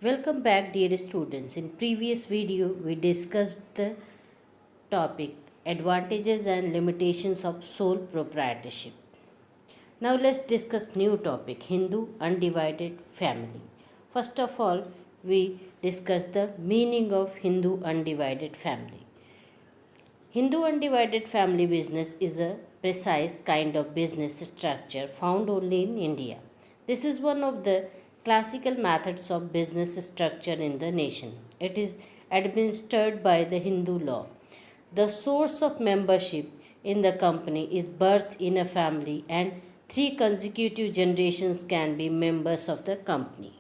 Welcome back, dear students. In previous video, we discussed the topic advantages and limitations of sole proprietorship. Now let's discuss new topic Hindu undivided family. First of all, we discuss the meaning of Hindu undivided family. Hindu undivided family business is a precise kind of business structure found only in India. This is one of the classical methods of business structure in the nation. It is administered by the Hindu law. The source of membership in the company is birth in a family, and 3 consecutive generations can be members of the company.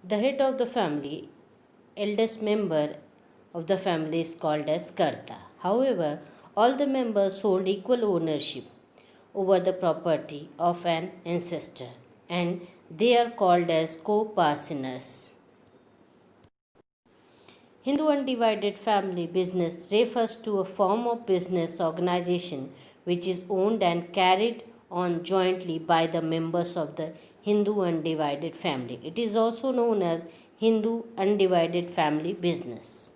The head of the family, eldest member of the family, is called as Karta. However, all the members hold equal ownership over the property of an ancestor, and they are called as co-partners. Hindu undivided family business refers to a form of business organization which is owned and carried on jointly by the members of the Hindu undivided family. It is also known as Hindu undivided family business.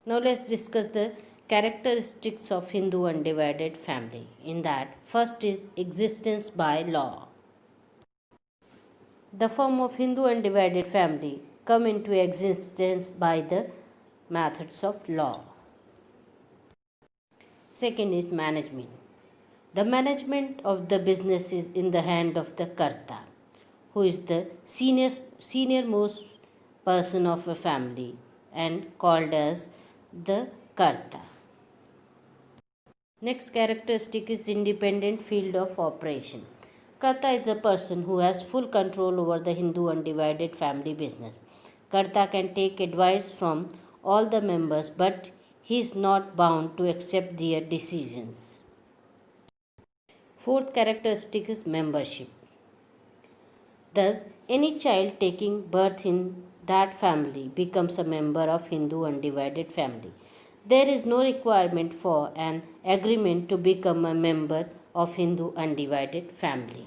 Now let's discuss the characteristics of Hindu undivided family. In that, first is existence by law. The form of Hindu undivided family come into existence by the methods of law. Second is management. The management of the business is in the hand of the Karta, who is the senior-most person of a family and called as the Karta. Next characteristic is independent field of operation. Karta is the person who has full control over the Hindu undivided family business. Karta can take advice from all the members, but he is not bound to accept their decisions. Fourth characteristic is membership. Thus, any child taking birth in that family becomes a member of Hindu undivided family. There is no requirement for an agreement to become a member of Hindu undivided family.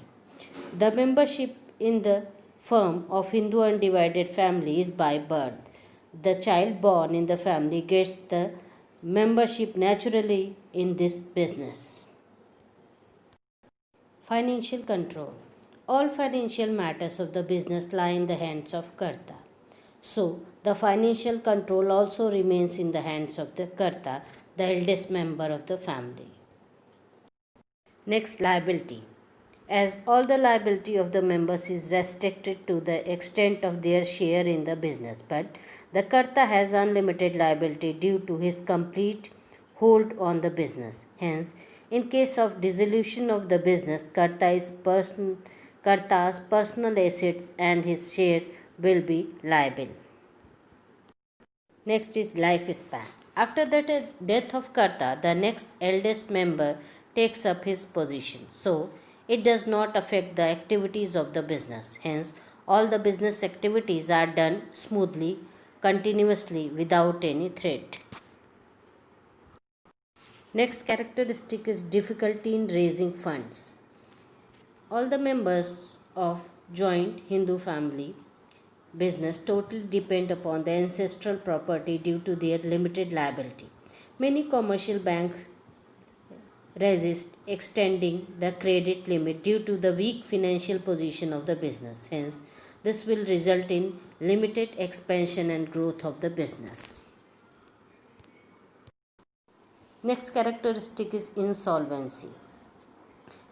The membership in the firm of Hindu undivided family is by birth. The child born in the family gets the membership naturally in this business. Financial control. All financial matters of the business lie in the hands of Karta. So, the financial control also remains in the hands of the Karta, the eldest member of the family. Next, liability. As all the liability of the members is restricted to the extent of their share in the business, but the Karta has unlimited liability due to his complete hold on the business. Hence, in case of dissolution of the business, Karta's personal assets and his share will be liable. Next is lifespan. After the death of Karta, the next eldest member takes up his position. So, it does not affect the activities of the business. Hence, all the business activities are done smoothly, continuously, without any threat. Next characteristic is difficulty in raising funds. All the members of joint Hindu family business totally depend upon the ancestral property due to their limited liability. Many commercial banks resist extending the credit limit due to the weak financial position of the business. Hence, this will result in limited expansion and growth of the business. Next characteristic is insolvency.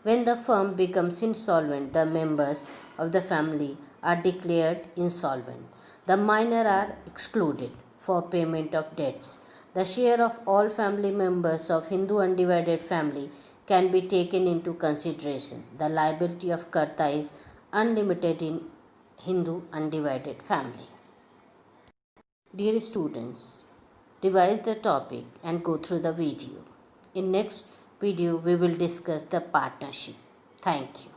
When the firm becomes insolvent, the members of the family are declared insolvent. The minor are excluded for payment of debts. The share of all family members of Hindu undivided family can be taken into consideration. The liability of Karta is unlimited in Hindu undivided family. Dear students, revise the topic and go through the video. In next video, we will discuss the partnership. Thank you.